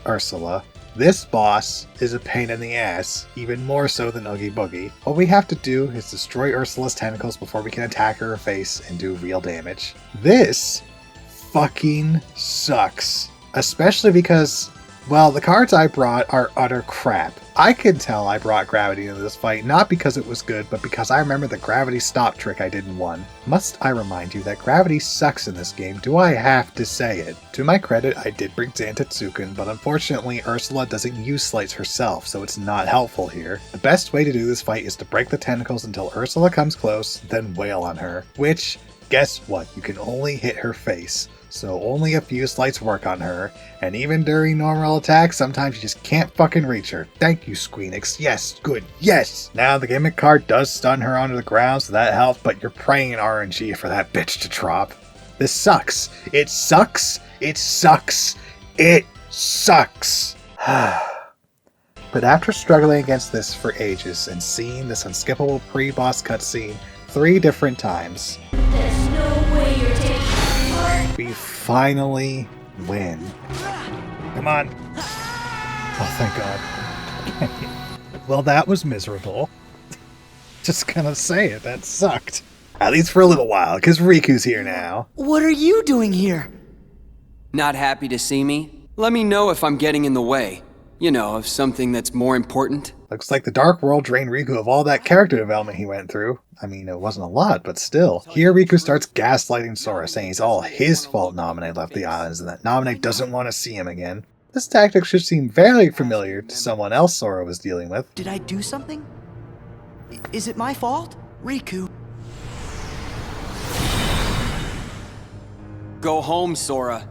Ursula. This boss is a pain in the ass, even more so than Oogie Boogie. What we have to do is destroy Ursula's tentacles before we can attack her face and do real damage. This fucking sucks, especially because, well, the cards I brought are utter crap. I can tell I brought Gravity into this fight not because it was good, but because I remember the Gravity stop trick I did in 1. Must I remind you that Gravity sucks in this game? Do I have to say it? To my credit, I did bring Xantatsuken, but unfortunately Ursula doesn't use slights herself, so it's not helpful here. The best way to do this fight is to break the tentacles until Ursula comes close, then wail on her. Which, guess what? You can only hit her face. So only a few slights work on her, and even during normal attacks, sometimes you just can't fucking reach her. Thank you, Squeenix. Yes, good, yes! Now the gimmick card does stun her onto the ground, so that helps, but you're praying RNG for that bitch to drop. This sucks. It sucks. It sucks. It sucks. But after struggling against this for ages and seeing this unskippable pre-boss cutscene 3 different times, There's no way you're taking part. we finally win. Come on. Oh, thank God. Well, that was miserable. Just gonna say it, that sucked. At least for a little while, because Riku's here now. What are you doing here? Not happy to see me? Let me know if I'm getting in the way. You know, of something that's more important. Looks like the Dark World drained Riku of all that character development he went through. I mean, it wasn't a lot, but still. Here Riku starts gaslighting Sora, saying it's all his fault Naminé left the islands and that Naminé doesn't want to see him again. This tactic should seem very familiar to someone else Sora was dealing with. Did I do something? Is it my fault? Riku. Go home, Sora.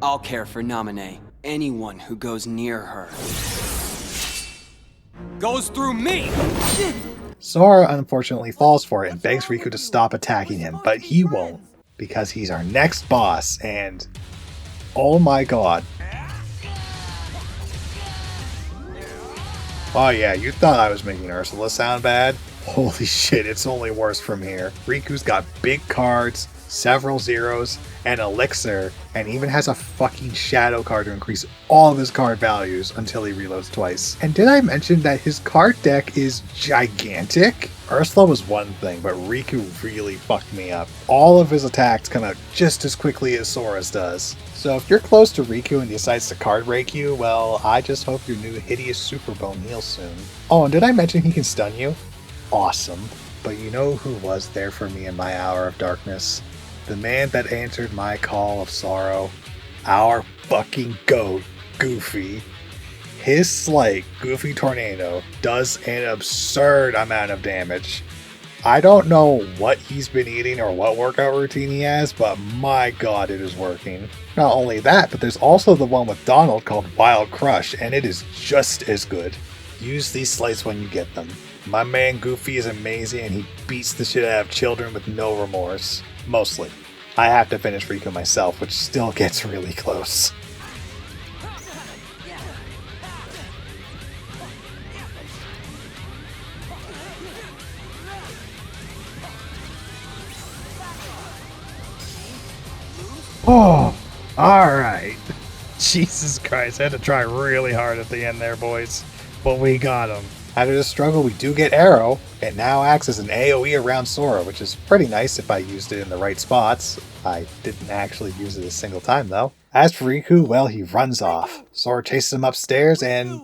I'll care for Naminé. Anyone who goes near her goes through me! Sora unfortunately falls for it and begs Riku to stop attacking him, but he won't, because he's our next boss, and oh my god. Oh yeah, you thought I was making Ursula sound bad? Holy shit, it's only worse from here. Riku's got big cards, several zeros, an elixir, and even has a fucking shadow card to increase all of his card values until he reloads twice. And did I mention that his card deck is gigantic? Ursula was one thing, but Riku really fucked me up. All of his attacks come out just as quickly as Sora's does. So if you're close to Riku and he decides to card break you, well, I just hope your new hideous super bone heals soon. Oh, and did I mention he can stun you? Awesome. But you know who was there for me in my hour of darkness? The man that answered my call of sorrow. Our fucking goat, Goofy. His Slight, Goofy Tornado, does an absurd amount of damage. I don't know what he's been eating or what workout routine he has, but my god, it is working. Not only that, but there's also the one with Donald called Wild Crush, and it is just as good. Use these slights when you get them. My man Goofy is amazing, and he beats the shit out of children with no remorse. Mostly. I have to finish Riku myself, which still gets really close. Oh, alright. Jesus Christ, I had to try really hard at the end there, boys. But we got him. After the struggle, we do get Arrow. It now acts as an AoE around Sora, which is pretty nice if I used it in the right spots. I didn't actually use it a single time, though. As for Riku, well, he runs off. Sora chases him upstairs, and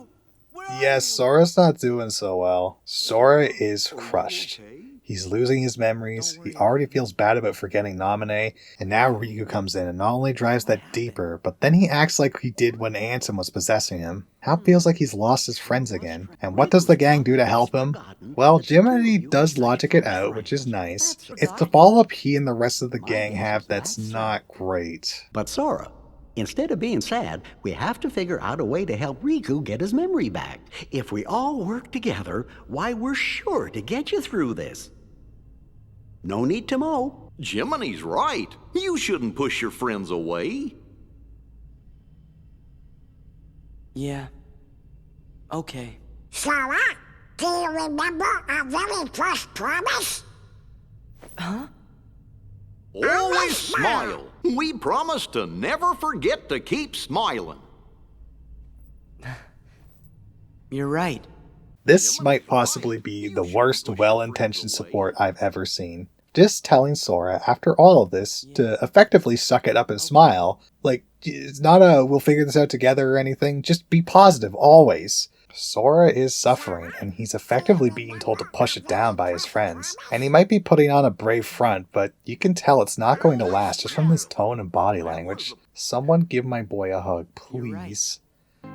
yes, Sora's not doing so well. Sora is crushed. He's losing his memories, he already feels bad about forgetting Naminé, and now Riku comes in and not only drives that deeper, but then he acts like he did when Ansem was possessing him. Hal feels like he's lost his friends again. And what does the gang do to help him? Well, Jiminy does logic it out, which is nice. It's the follow-up he and the rest of the gang have that's not great. But Sora, instead of being sad, we have to figure out a way to help Riku get his memory back. If we all work together, why, we're sure to get you through this. No need to mow. Jiminy's right. You shouldn't push your friends away. Yeah. Okay. Sora, do you remember our very first promise? Huh? Always smile. We promise to never forget to keep smiling. You're right. This might possibly be the worst well-intentioned support I've ever seen. Just telling Sora, after all of this, to effectively suck it up and smile. Like, it's not a we'll figure this out together or anything, just be positive, always. Sora is suffering, and he's effectively being told to push it down by his friends. And he might be putting on a brave front, but you can tell it's not going to last just from his tone and body language. Someone give my boy a hug, please.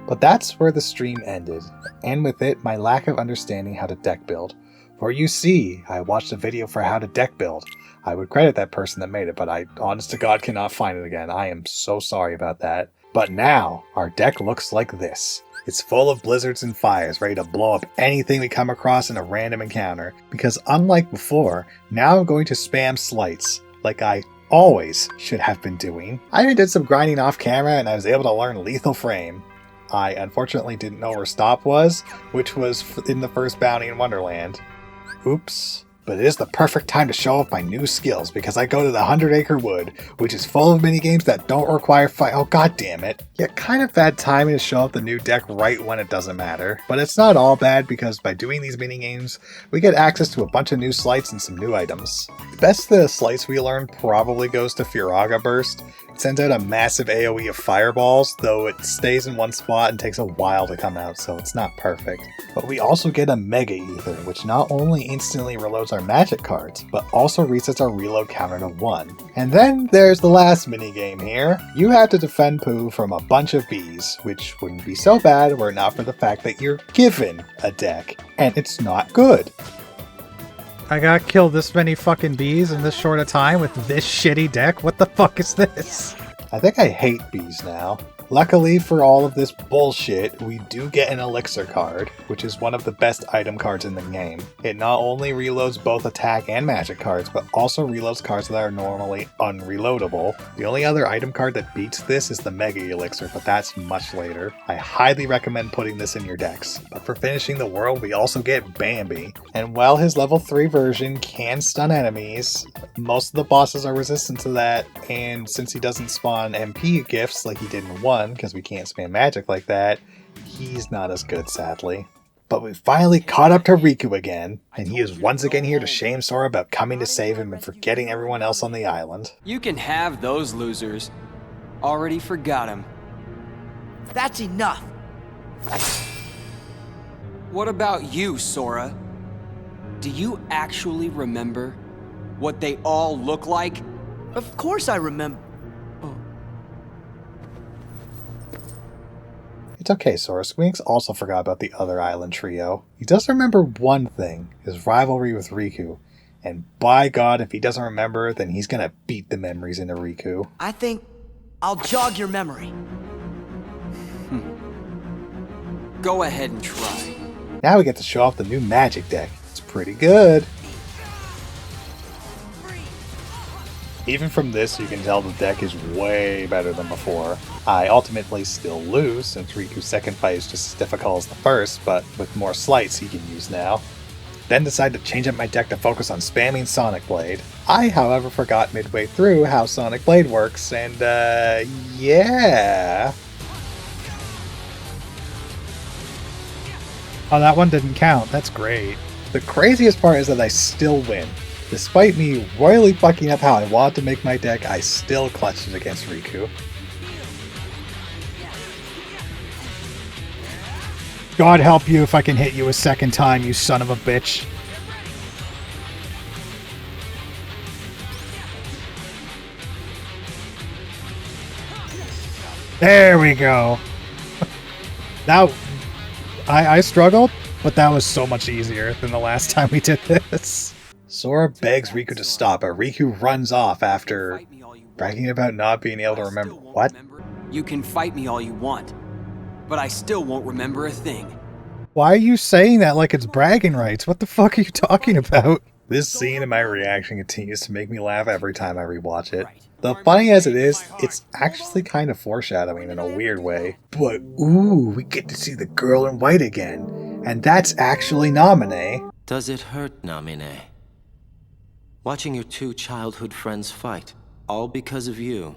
But that's where the stream ended, and with it, my lack of understanding how to deck build. For you see, I watched a video for how to deck build. I would credit that person that made it, but I honest to God cannot find it again. I am so sorry about that. But now, our deck looks like this. It's full of blizzards and fires, ready to blow up anything we come across in a random encounter. Because unlike before, now I'm going to spam slights, like I always should have been doing. I even did some grinding off camera and I was able to learn Lethal Frame. I unfortunately didn't know where stop was, which was in the first bounty in Wonderland. Oops. But it is the perfect time to show off my new skills because I go to the 100 Acre Wood, which is full of minigames that don't require fight. Oh, god damn it. Yeah, kind of bad timing to show off the new deck right when it doesn't matter. But it's not all bad because by doing these minigames, we get access to a bunch of new slights and some new items. The best of the slights we learn probably goes to Firaga Burst. It sends out a massive AoE of fireballs, though it stays in one spot and takes a while to come out, so it's not perfect. But we also get a Mega Ether, which not only instantly reloads our magic cards, but also resets our reload counter to 1. And then there's the last minigame here. You have to defend Pooh from a bunch of bees, which wouldn't be so bad were it not for the fact that you're given a deck, and it's not good. I gotta kill this many fucking bees in this short a time with this shitty deck? What the fuck is this? I think I hate bees now. Luckily for all of this bullshit, we do get an elixir card, which is one of the best item cards in the game. It not only reloads both attack and magic cards, but also reloads cards that are normally unreloadable. The only other item card that beats this is the Mega Elixir, but that's much later. I highly recommend putting this in your decks. But for finishing the world, we also get Bambi. And while his level 3 version can stun enemies, most of the bosses are resistant to that, and since he doesn't spawn MP gifts like he did in 1, because we can't spam magic like that, he's not as good, sadly. But we finally caught up to Riku again, and he is once again here to shame Sora about coming to save him and forgetting everyone else on the island. You can have those losers. Already forgot him. That's enough. What about you, Sora? Do you actually remember what they all look like? Of course I remember. It's okay, Sora. Squinks also forgot about the other island trio. He does remember one thing, his rivalry with Riku. And by God, if he doesn't remember, then he's gonna beat the memories into Riku. I think I'll jog your memory. Go ahead and try. Now we get to show off the new magic deck. It's pretty good. Even from this, you can tell the deck is way better than before. I ultimately still lose, since Riku's second fight is just as difficult as the first, but with more slights he can use now. Then decided to change up my deck to focus on spamming Sonic Blade. I, however, forgot midway through how Sonic Blade works, and yeah. Oh, that one didn't count. That's great. The craziest part is that I still win. Despite me royally fucking up how I wanted to make my deck, I still clutched it against Riku. God help you if I can hit you a second time, you son of a bitch. There we go. Now, I struggled, but that was so much easier than the last time we did this. Sora begs Riku to stop, but Riku runs off after bragging about not being able to remember. What? You can fight me all you want, but I still won't remember a thing. Why are you saying that like it's bragging rights? What the fuck are you talking about? This scene and my reaction continues to make me laugh every time I rewatch it. Though funny as it is, it's actually kind of foreshadowing in a weird way. But ooh, we get to see the girl in white again. And that's actually Naminé. Does it hurt, Naminé? Watching your two childhood friends fight, all because of you.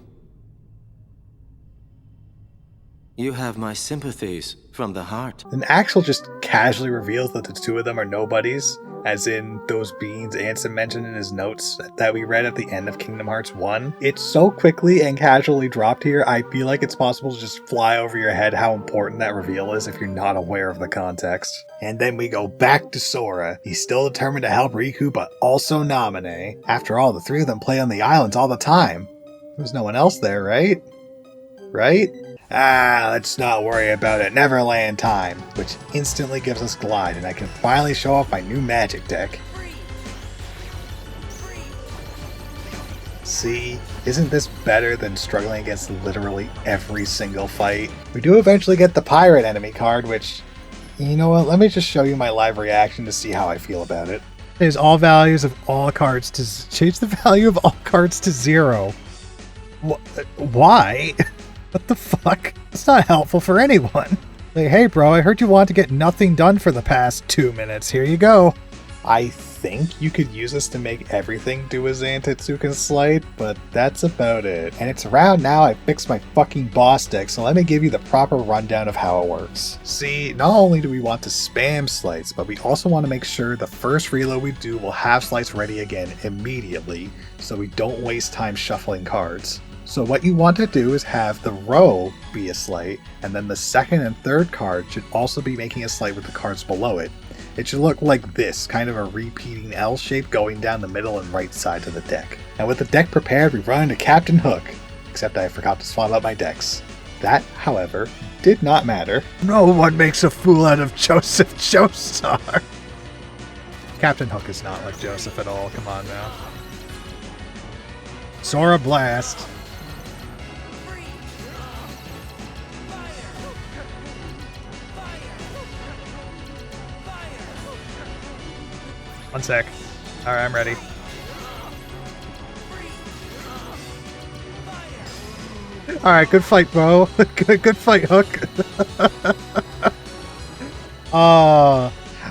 You have my sympathies from the heart. And Axel just casually reveals that the two of them are nobodies, as in those beings Ansem mentioned in his notes that we read at the end of Kingdom Hearts 1. It's so quickly and casually dropped here, I feel like it's possible to just fly over your head how important that reveal is if you're not aware of the context. And then we go back to Sora. He's still determined to help Riku, but also Naminé. After all, the three of them play on the islands all the time. There's no one else there, right? Right? Let's not worry about it. Neverland time, which instantly gives us Glide, and I can finally show off my new magic deck. See, isn't this better than struggling against literally every single fight? We do eventually get the pirate enemy card, which, you know what, let me just show you my live reaction to see how I feel about it. Change all values of all cards to change the value of all cards to 0. Why? What the fuck? It's not helpful for anyone. Like, hey bro, I heard you want to get nothing done for the past 2 minutes. Here you go. I think you could use this to make everything do a Zantetsuken Slight, but that's about it. And it's around now I fixed my fucking boss deck, so let me give you the proper rundown of how it works. See, not only do we want to spam slights, but we also want to make sure the first reload we do will have slights ready again immediately, so we don't waste time shuffling cards. So what you want to do is have the row be a slight, and then the second and third card should also be making a slight with the cards below it. It should look like this, kind of a repeating L shape going down the middle and right side of the deck. And with the deck prepared, we run into Captain Hook, except I forgot to swap out my decks. That, however, did not matter. No one makes a fool out of Joseph Joestar. Captain Hook is not like Joseph at all, come on now. Sora Blast. One sec. Alright, I'm ready. Alright, good fight, bro. good fight, Hook.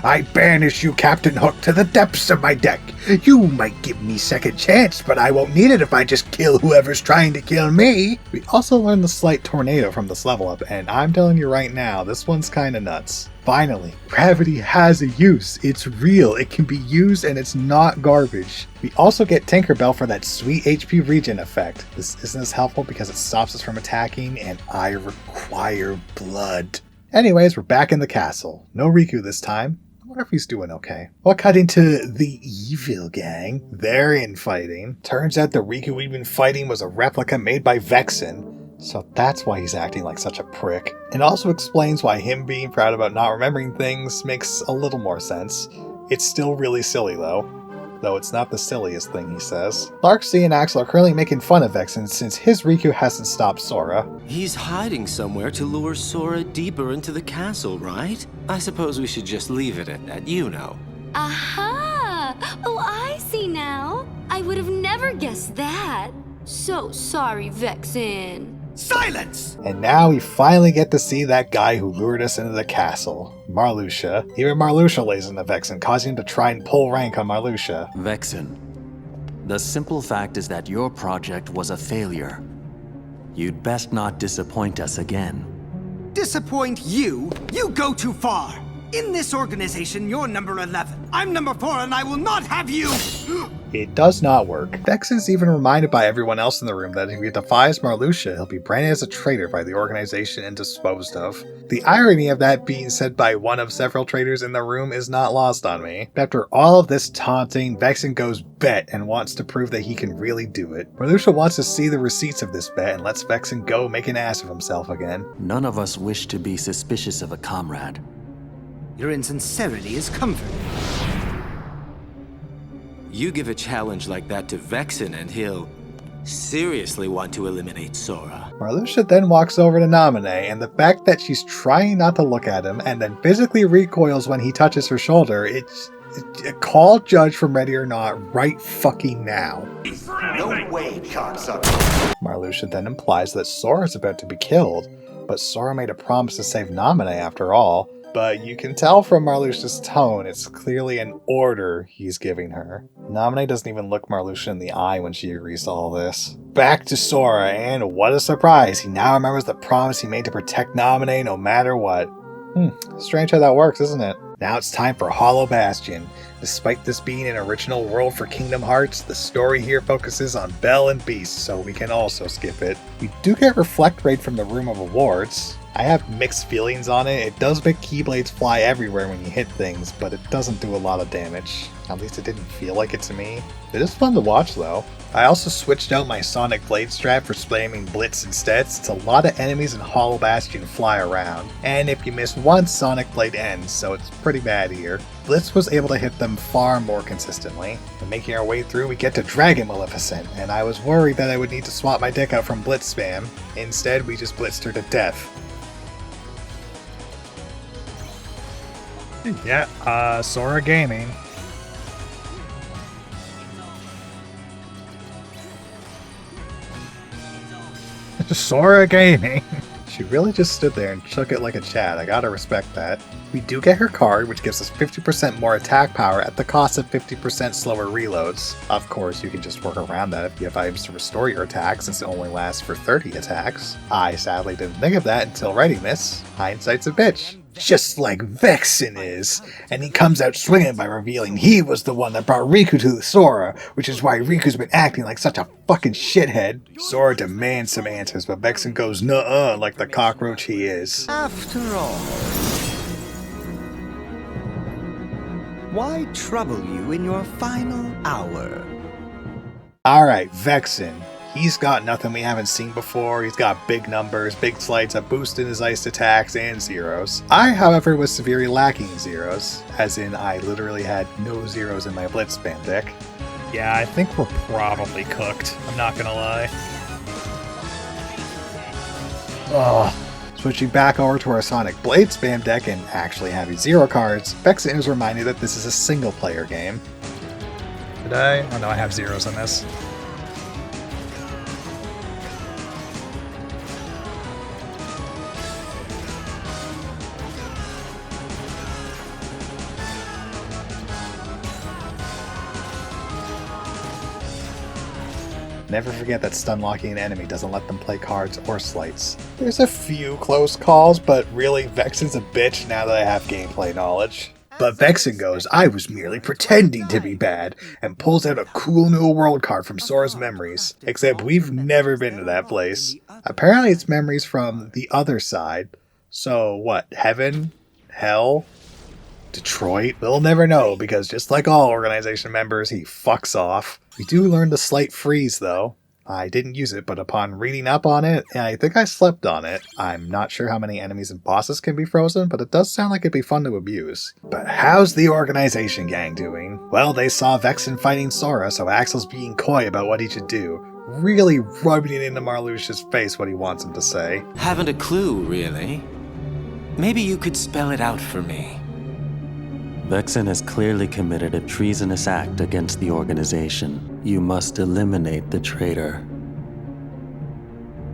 I banish you, Captain Hook, to the depths of my deck. You might give me second chance, but I won't need it if I just kill whoever's trying to kill me. We also learned the slight tornado from this level up, and I'm telling you right now, this one's kinda nuts. Finally, gravity has a use. It's real, it can be used, and it's not garbage. We also get Tinkerbell for that sweet HP regen effect. This isn't as helpful because it stops us from attacking, and I require blood. Anyways, we're back in the castle. No Riku this time. I wonder if he's doing okay. We'll cut into the evil gang. They're infighting. Turns out the Riku we've been fighting was a replica made by Vexen. So that's why he's acting like such a prick. It also explains why him being proud about not remembering things makes a little more sense. It's still really silly though. Though it's not the silliest thing he says. Larksy and Axel are currently making fun of Vexen since his Riku hasn't stopped Sora. He's hiding somewhere to lure Sora deeper into the castle, right? I suppose we should just leave it at that, you know. Aha! Oh, I see now. I would have never guessed that. So sorry, Vexen. Silence! And now we finally get to see that guy who lured us into the castle, Marluxia. Even Marluxia lays into Vexen, causing him to try and pull rank on Marluxia. Vexen, the simple fact is that your project was a failure. You'd best not disappoint us again. Disappoint you? You go too far! In this organization, you're number 11. I'm number 4, and I will not have you! It does not work. Vexen's even reminded by everyone else in the room that if he defies Marluxia, he'll be branded as a traitor by the organization and disposed of. The irony of that being said by one of several traitors in the room is not lost on me. After all of this taunting, Vexen goes bet and wants to prove that he can really do it. Marluxia wants to see the receipts of this bet and lets Vexen go make an ass of himself again. None of us wish to be suspicious of a comrade. Your insincerity is comforting. You give a challenge like that to Vexen and he'll seriously want to eliminate Sora. Marluxia then walks over to Naminé, and the fact that she's trying not to look at him and then physically recoils when he touches her shoulder, it's a call Judge from Ready or Not right fucking now. No way, cocksucker. Marluxia then implies that Sora's about to be killed, but Sora made a promise to save Naminé after all. But you can tell from Marluxia's tone, it's clearly an order he's giving her. Naminé doesn't even look Marluxia in the eye when she agrees to all this. Back to Sora, and what a surprise, he now remembers the promise he made to protect Naminé no matter what. Strange how that works, isn't it? Now it's time for Hollow Bastion. Despite this being an original world for Kingdom Hearts, the story here focuses on Belle and Beast, so we can also skip it. We do get Reflect Raid from the Room of Awards. I have mixed feelings on it. It does make Keyblades fly everywhere when you hit things, but it doesn't do a lot of damage. At least it didn't feel like it to me. It is fun to watch though. I also switched out my Sonic Blade strat for spamming Blitz instead, since a lot of enemies in Hollow Bastion fly around. And if you miss once, Sonic Blade ends, so it's pretty bad here. Blitz was able to hit them far more consistently. And making our way through, we get to Dragon Maleficent, and I was worried that I would need to swap my deck out from Blitz spam. Instead, we just blitzed her to death. Yeah, Sora Gaming. Sora Gaming. She really just stood there and shook it like a Chad. I gotta respect that. We do get her card, which gives us 50% more attack power at the cost of 50% slower reloads. Of course, you can just work around that if you have items to restore your attack, since it only lasts for 30 attacks. I sadly didn't think of that until writing this. Hindsight's a bitch. Just like Vexen is. And he comes out swinging by revealing he was the one that brought Riku to Sora, which is why Riku's been acting like such a fucking shithead. Sora demands some answers, but Vexen goes nuh-uh like the cockroach he is. After all, why trouble you in your final hour? Alright, Vexen. He's got nothing we haven't seen before. He's got big numbers, big slides, a boost in his ice attacks, and zeros. I, however, was severely lacking zeros, as in I literally had no zeros in my Blitz spam deck. Yeah, I think we're probably cooked. I'm not gonna lie. Ugh. Switching back over to our Sonic Blade spam deck and actually having zero cards, Vexen is reminded that this is a single player game. Did I? Oh no, I have zeros on this. Never forget that stun locking an enemy doesn't let them play cards or slights. There's a few close calls, but really, Vexen's a bitch now that I have gameplay knowledge. But Vexen goes, I was merely pretending to be bad, and pulls out a cool new world card from Sora's memories. Except we've never been to that place. Apparently it's memories from the other side. So what, heaven? Hell? Detroit? We'll never know, because just like all organization members, he fucks off. We do learn the slight freeze, though. I didn't use it, but upon reading up on it, I think I slept on it. I'm not sure how many enemies and bosses can be frozen, but it does sound like it'd be fun to abuse. But how's the organization gang doing? Well, they saw Vexen fighting Sora, so Axel's being coy about what he should do. Really rubbing it into Marluxia's face what he wants him to say. Haven't a clue, really. Maybe you could spell it out for me. Vexen has clearly committed a treasonous act against the organization. You must eliminate the traitor.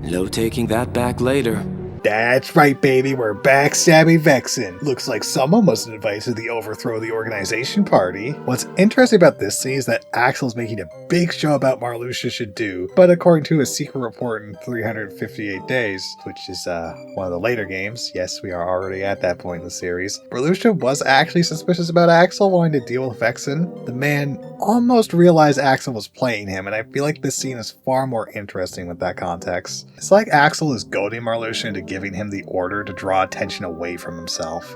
No taking that back later. That's right, baby, we're backstabbing Vexen. Looks like someone was invited to the overthrow of the organization party. What's interesting about this scene is that Axel's making a big show about Marluxia should do, but according to a secret report in 358 days, which is one of the later games, yes, we are already at that point in the series, Marluxia was actually suspicious about Axel wanting to deal with Vexen. The man almost realized Axel was playing him, and I feel like this scene is far more interesting with that context. It's like Axel is goading Marluxia into giving him the order to draw attention away from himself.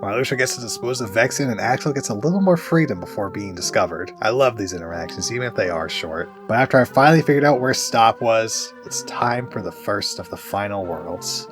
Marluxia gets to dispose of Vexen, and Axel gets a little more freedom before being discovered. I love these interactions, even if they are short. But after I finally figured out where Stop was, it's time for the first of the final worlds.